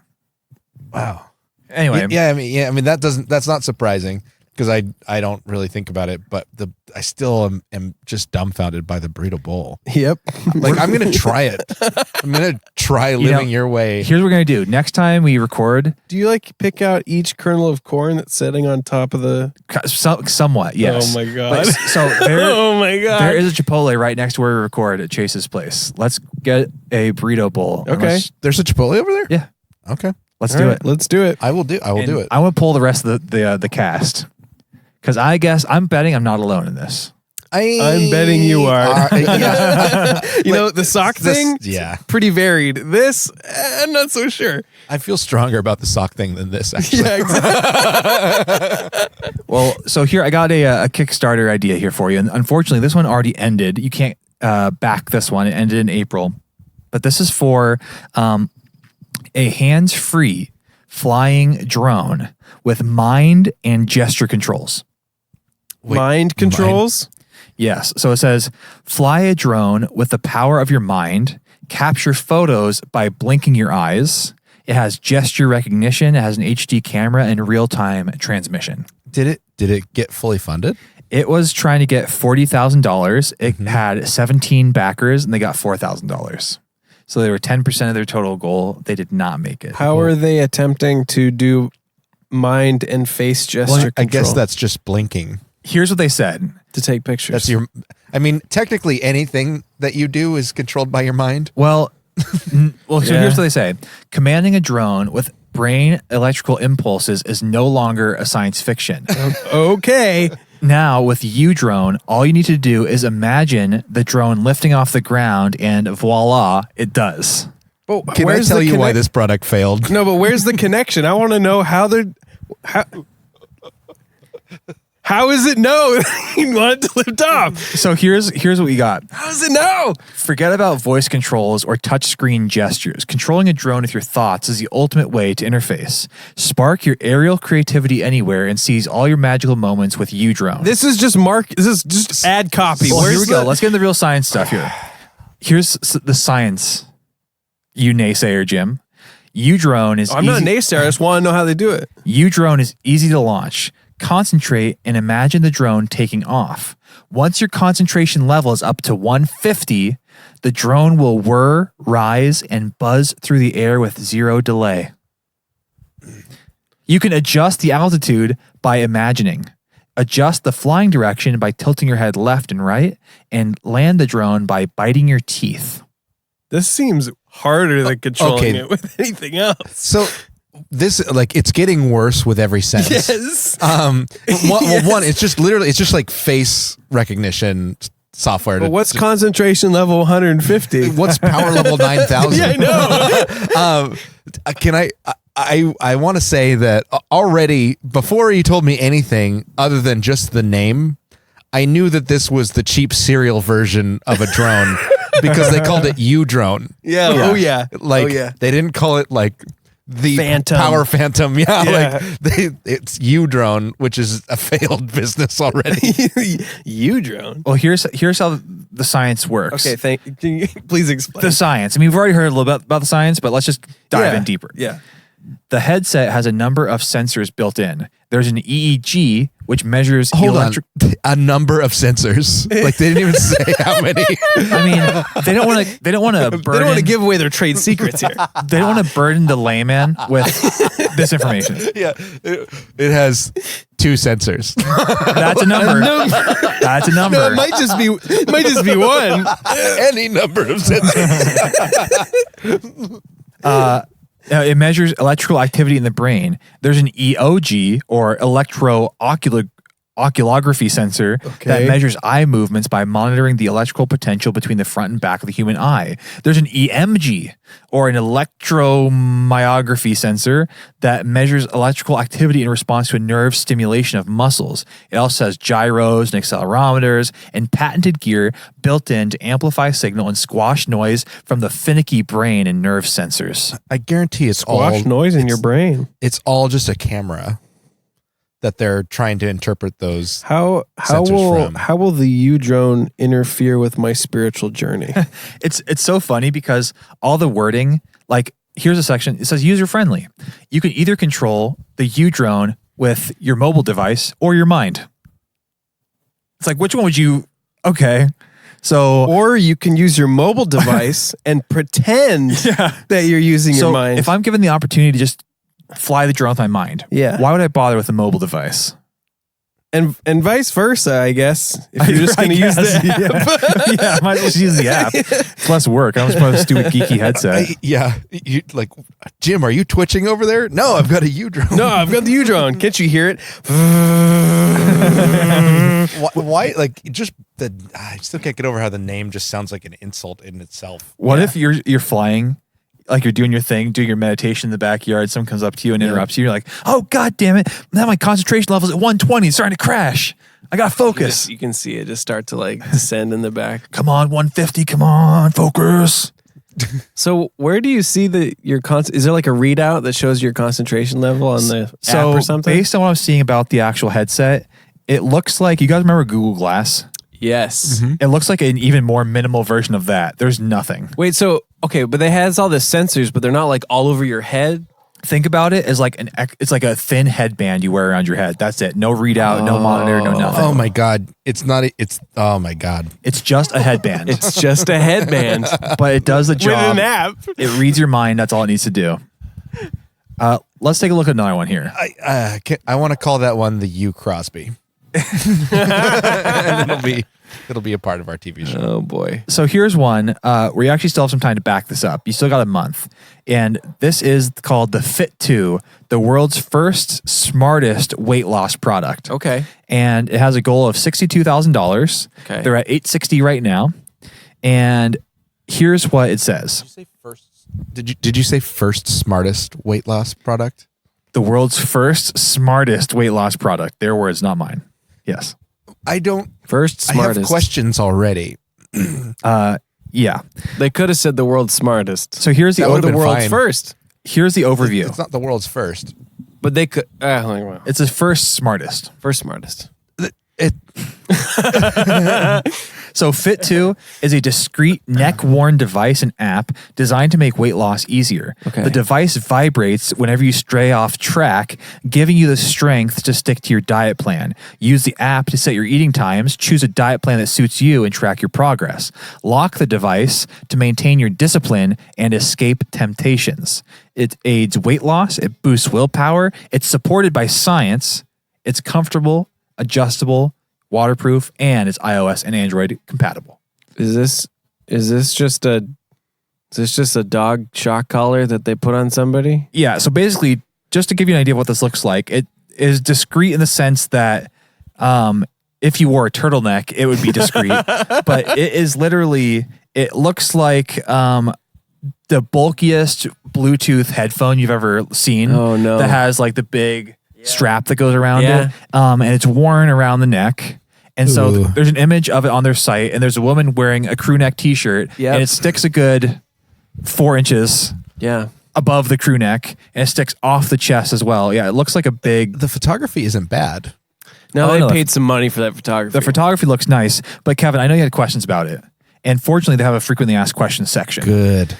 Wow. Anyway, I mean that's not surprising because I don't really think about it, but I still am just dumbfounded by the burrito bowl. Yep. Like I'm gonna try it. I'm gonna try living your way. here's what we're gonna do. Next time we record, Do you like pick out each kernel of corn that's sitting on top of the? somewhat, yes. Oh my god. But, so Oh my god. there is a Chipotle right next to where we record at Chase's place. Let's get a burrito bowl. and Okay. There's a Chipotle over there? Yeah. Okay. let's All do right, it. Let's do it. I will do it. I want to pull the rest of the cast, because I guess I'm betting I'm not alone in this. I'm betting you are. Yeah. You know, the sock thing? Yeah. Pretty varied. This, I'm not so sure. I feel stronger about the sock thing than this, actually. Yeah, exactly. Well, so here I got a Kickstarter idea here for you, and unfortunately, this one already ended. You can't back this one. It ended in April, but this is for a hands-free flying drone with mind and gesture controls. Wait, Mind controls? Yes. So it says, fly a drone with the power of your mind, capture photos by blinking your eyes. It has gesture recognition. It has an HD camera and real-time transmission. Did it get fully funded? It was trying to get $40,000. It had 17 backers and they got $4,000. So they were 10% of their total goal. They did not make it. How are they attempting to do mind and face gesture I control? guess that's just blinking. Here's what they said. to take pictures. I mean, technically anything that you do is controlled by your mind. Well, so here's what they say. Commanding a drone with brain electrical impulses is no longer a science fiction. Okay. Now, with U-Drone, all you need to do is imagine the drone lifting off the ground, and voila, it does. Well, Can I tell you why this product failed? No, but where's the connection? I want to know how they're... How does it know you want it to lift off? So here's what we got. How does it know? Forget about voice controls or touchscreen gestures. Controlling a drone with your thoughts is the ultimate way to interface. Spark your aerial creativity anywhere and seize all your magical moments with U-Drone. This is just ad copy. Well, here we go. Let's get into the real science stuff here. Here's the science, you naysayer, Jim. U-Drone is I'm not a naysayer. I just want to know how they do it. U-Drone is easy to launch. Concentrate and imagine the drone taking off. Once your concentration level is up to 150, the drone will whir, rise, and buzz through the air with zero delay. You can adjust the altitude by imagining. Adjust the flying direction by tilting your head left and right, and land the drone by biting your teeth. This seems harder than controlling it with anything else. So this, it's getting worse with every sentence. Yes. One, it's just like face recognition software. But what's concentration level 150? What's power level 9,000? Yeah, I know. I want to say that already, before you told me anything other than just the name, I knew that this was the cheap cereal version of a drone because they called it U-Drone. Yeah. Oh, yeah. They didn't call it the Phantom. Power Phantom. Yeah. It's U-Drone, which is a failed business already. U-Drone. Well, here's how the science works. Okay, can you please explain? The science. I mean, we've already heard a little bit about the science, but let's just dive in deeper. Yeah. The headset has a number of sensors built in. There's an EEG, which measures a number of sensors. They didn't even say how many. I mean, they don't want to. They don't want to give away their trade secrets here. They don't want to burden the layman with this information. Yeah, it has 2 sensors. That's a number. That's a number. No, it might just be one. Any number of sensors. It measures electrical activity in the brain. There's an EOG, or electro-oculography sensor, that measures eye movements by monitoring the electrical potential between the front and back of the human eye. There's an EMG, or an electromyography sensor, that measures electrical activity in response to a nerve stimulation of muscles. It also has gyros and accelerometers and patented gear built in to amplify signal and squash noise from the finicky brain and nerve sensors. I guarantee it's squash noise in your brain. It's all just a camera that they're trying to interpret those. How will the U-Drone interfere with my spiritual journey? It's so funny because all the wording, here's a section, it says user friendly. You can either control the U-Drone with your mobile device or your mind. It's like, which one would you? Okay. So, or you can use your mobile device and pretend that you're using your mind. If I'm given the opportunity to just fly the drone with my mind, why would I bother with a mobile device? And vice versa, I guess. If you're just going to use the app. Yeah, I might as well just use the app. It's less work. I'm just put a stupid geeky headset. Jim, are you twitching over there? No, I've got a U-Drone. No, I've got the U-Drone. Can't you hear it? Why? I still can't get over how the name just sounds like an insult in itself. What if you're flying, you're doing your thing, doing your meditation in the backyard, someone comes up to you and interrupts you, you're like, oh, God damn it, now my concentration level's at 120, it's starting to crash. I gotta focus. You can see it just start to descend in the back. Come on, 150, come on, focus. So where do you see is there a readout that shows your concentration level on the app or something? Based on what I'm seeing about the actual headset, it looks like, you guys remember Google Glass? Yes. Mm-hmm. It looks like an even more minimal version of that. There's nothing. Wait, but they has all the sensors, but they're not all over your head. Think about it as it's like a thin headband you wear around your head. That's it. No readout, no monitor, no nothing. Oh my God. Oh my God. It's just a headband. It's just a headband. But it does the job. With an app. It reads your mind. That's all it needs to do. Let's take a look at another one here. I want to call that one the U Crosby. And it'll be a part of our TV show. Oh boy. So here's one where you actually still have some time to back this up. You still got a month. And this is called the Fit 2, the world's first smartest weight loss product. Okay. And it has a goal of $62,000. Okay. They're at $860 right now. And here's what it says. Did you say first smartest weight loss product? The world's first smartest weight loss product. Their words, not mine. Yes. I don't. First I have smartest. questions already. Yeah. They could have said the world's smartest. So here's the That would've the been world's fine. first. here's the overview. It's not the world's first. But they could. Well, It's the first smartest. first smartest. It. So Fit2 is a discrete neck-worn device and app designed to make weight loss easier. Okay. The device vibrates whenever you stray off track, giving you the strength to stick to your diet plan. Use the app to set your eating times, choose a diet plan that suits you, and track your progress. Lock the device to maintain your discipline and escape temptations. It aids weight loss, it boosts willpower, it's supported by science, it's comfortable, adjustable, waterproof, and it's iOS and Android compatible. Is this just a dog shock collar that they put on somebody? Yeah, so basically, just to give you an idea of what this looks like, it is discreet in the sense that if you wore a turtleneck, it would be discreet. But it is literally, it looks like the bulkiest Bluetooth headphone you've ever seen. Oh, no. That has like the big strap that goes around Yeah. it. And it's worn around the neck. And so Ooh. there's an image of it on their site, and there's a woman wearing a crew neck t-shirt, Yep. and it sticks a good 4 inches Yeah. above the crew neck, and it sticks off the chest as well. Yeah, it looks like a big... The photography isn't bad. Now Oh, they no, paid some money for that photography. The photography looks nice, but Kevin, I know you had questions about it. And fortunately, they have a frequently asked questions section. Good.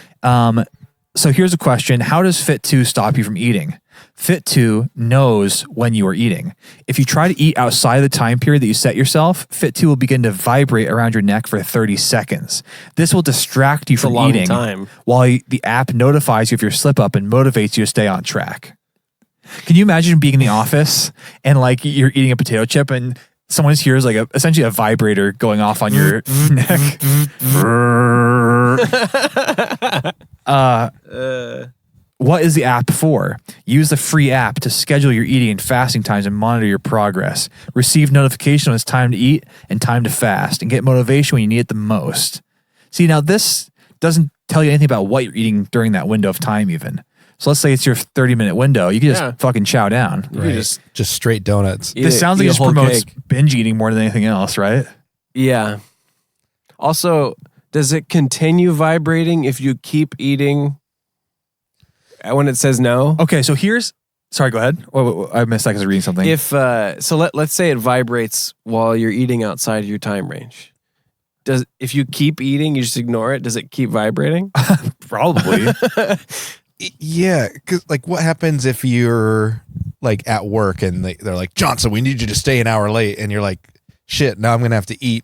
So here's a question. How does Fit2 stop you from eating? Fit2 knows when you are eating. If you try to eat outside of the time period that you set yourself, Fit2 will begin to vibrate around your neck for 30 seconds. This will distract you a from long eating time. while the app notifies you of your slip up and motivates you to stay on track. Can you imagine being in the office and like you're eating a potato chip and someone hears like essentially a vibrator going off on your neck? What is the app for? Use the free app to schedule your eating and fasting times and monitor your progress. Receive notification when it's time to eat and time to fast, and get motivation when you need it the most. See, now this doesn't tell you anything about what you're eating during that window of time even. So let's say it's your 30-minute window. You can just fucking chow down. You Right. Just straight donuts. Eat This sounds like eat it a just whole promotes cake. binge eating more than anything else, right? Yeah. Also, does it continue vibrating if you keep eating when it says no? Okay, so sorry, go ahead. I missed that because I was reading something. If let's say it vibrates while you're eating outside of your time range. If you keep eating, you just ignore it, does it keep vibrating? Probably. Yeah, because like, what happens if you're like at work and they're like, Johnson, we need you to stay an hour late, and you're like, shit, now I'm gonna have to eat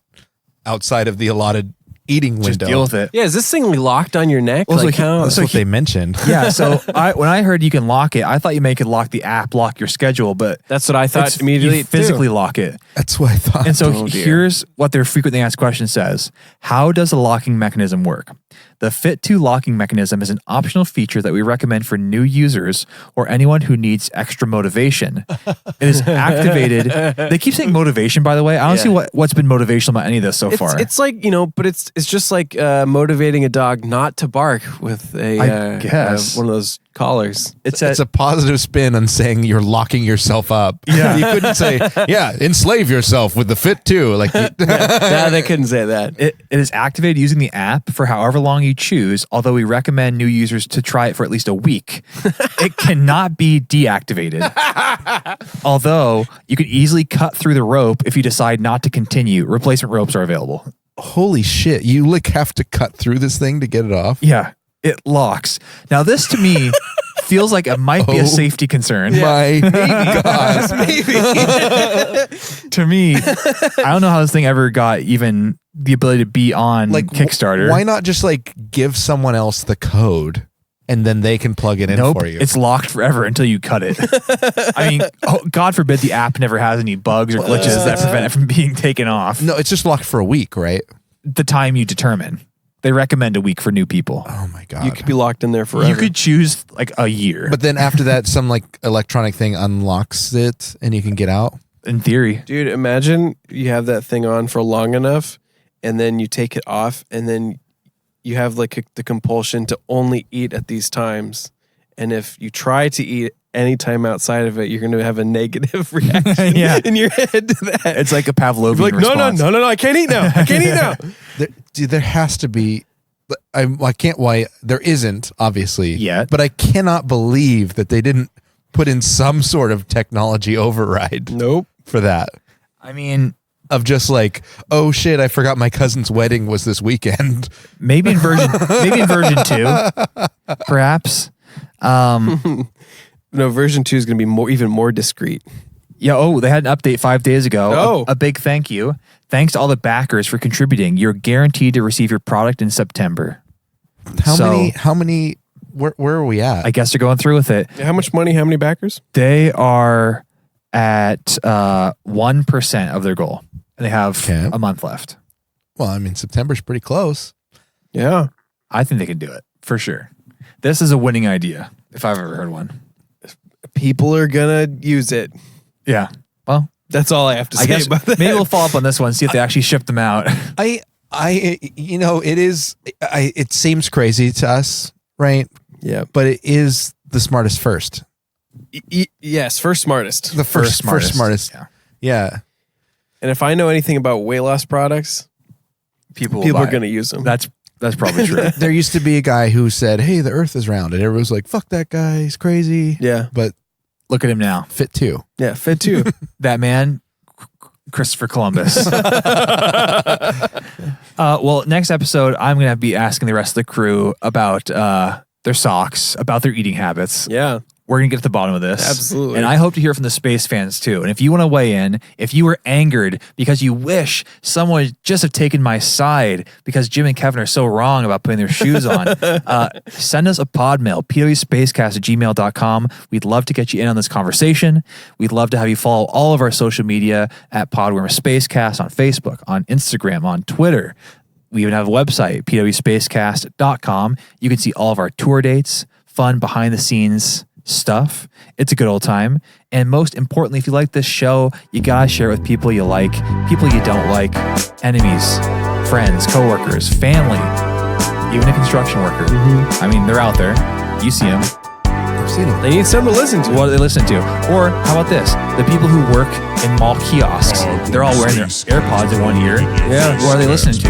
outside of the allotted eating window. Just deal with it. Yeah, is this thing locked on your neck? Well, Like so how? That's what they mentioned. Yeah, so when I heard you can lock it, I thought you could lock the app, lock your schedule, but That's what I thought it's- immediately. you physically too. lock it. That's what I thought. And so Oh, dear. here's what their frequently asked question says. How does the locking mechanism work? The Fit2 locking mechanism is an optional feature that we recommend for new users or anyone who needs extra motivation. It is activated. They keep saying motivation, by the way. I don't see what's been motivational about any of this so far. It's like, but it's just like motivating a dog not to bark with I guess. one of those collars. It's a positive spin on saying you're locking yourself up. Yeah. You couldn't say, enslave yourself with the Fit2. Like, No, they couldn't say that. It is activated using the app for however long you choose, although we recommend new users to try it for at least a week. It cannot be deactivated. Although you can easily cut through the rope if you decide not to continue. Replacement ropes are available. holy shit, you have to cut through this thing to get it off? Yeah, it locks. Now this to me feels like it might be a safety concern. My God. To me, I don't know how this thing ever got even the ability to be on Kickstarter. Why not just give someone else the code and then they can plug it in Nope, for you? it's locked forever until you cut it. I mean, God forbid the app never has any bugs or glitches that prevent it from being taken off. No, it's just locked for a week, right? The time you determine. They recommend a week for new people. Oh my God. You could be locked in there forever. You could choose a year. But then after that, some electronic thing unlocks it and you can get out. In theory. Dude, imagine you have that thing on for long enough and then you take it off and then you have the compulsion to only eat at these times. And if you try to eat anytime outside of it, you're going to have a negative reaction in your head to that. It's like a Pavlovian like, response. no, I can't eat now. I can't eat now. There has to be. I can't. Why there isn't obviously yet, but I cannot believe that they didn't put in some sort of technology override. Nope. For that. I mean, of just like, oh shit, I forgot my cousin's wedding was this weekend. Maybe in version 2, perhaps. No, version 2 is going to be even more discreet. Yeah. Oh, they had an update 5 days ago. Oh. A big thank you. Thanks to all the backers for contributing. You're guaranteed to receive your product in September. How many, where are we at? I guess they're going through with it. How much money? How many backers? They are at 1% of their goal. And they have a month left. Well, I mean, September's pretty close. Yeah. I think they can do it for sure. This is a winning idea, if I've ever heard one. People are going to use it. Yeah. Well, that's all I have to say about that. Maybe we'll follow up on this one, see if they actually ship them out. It seems crazy to us, right? Yeah. But it is the smartest first. Yes, first smartest. The first smartest. Yeah. And if I know anything about weight loss products, people are going to use them. That's probably true. There used to be a guy who said, "Hey, the Earth is round," and everyone was like, "Fuck that guy, he's crazy." Yeah. But look at him now. Fit too. Yeah, fit too. That man, Christopher Columbus. Well, next episode, I'm going to be asking the rest of the crew about their socks, about their eating habits. Yeah. We're going to get to the bottom of this. Absolutely. And I hope to hear from the space fans too. And if you want to weigh in, if you were angered because you wish someone would just have taken my side because Jim and Kevin are so wrong about putting their shoes on, send us a pod mail, pwspacecast@gmail.com. We'd love to get you in on this conversation. We'd love to have you follow all of our social media at Podworm Spacecast on Facebook, on Instagram, on Twitter. We even have a website, pwspacecast.com. You can see all of our tour dates, fun behind the scenes stuff. It's a good old time. And most importantly, if you like this show, you gotta share it with people you like, people you don't like, enemies, friends, coworkers, family, even a construction worker. I mean, they're out there. You see them. I've seen them. They need something to listen to. What do they listen to? Or how about this? The people who work in mall kiosks, they're all wearing their AirPods in one ear. Yeah. What are they listening to?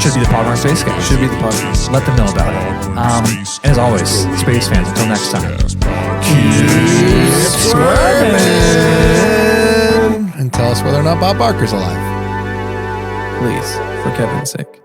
Should be the Podworm Spacecast. Should be the podcast. Let them know about it. And as always, space fans, until next time, keep swerving and tell us whether or not Bob Barker's alive. Please, for Kevin's sake.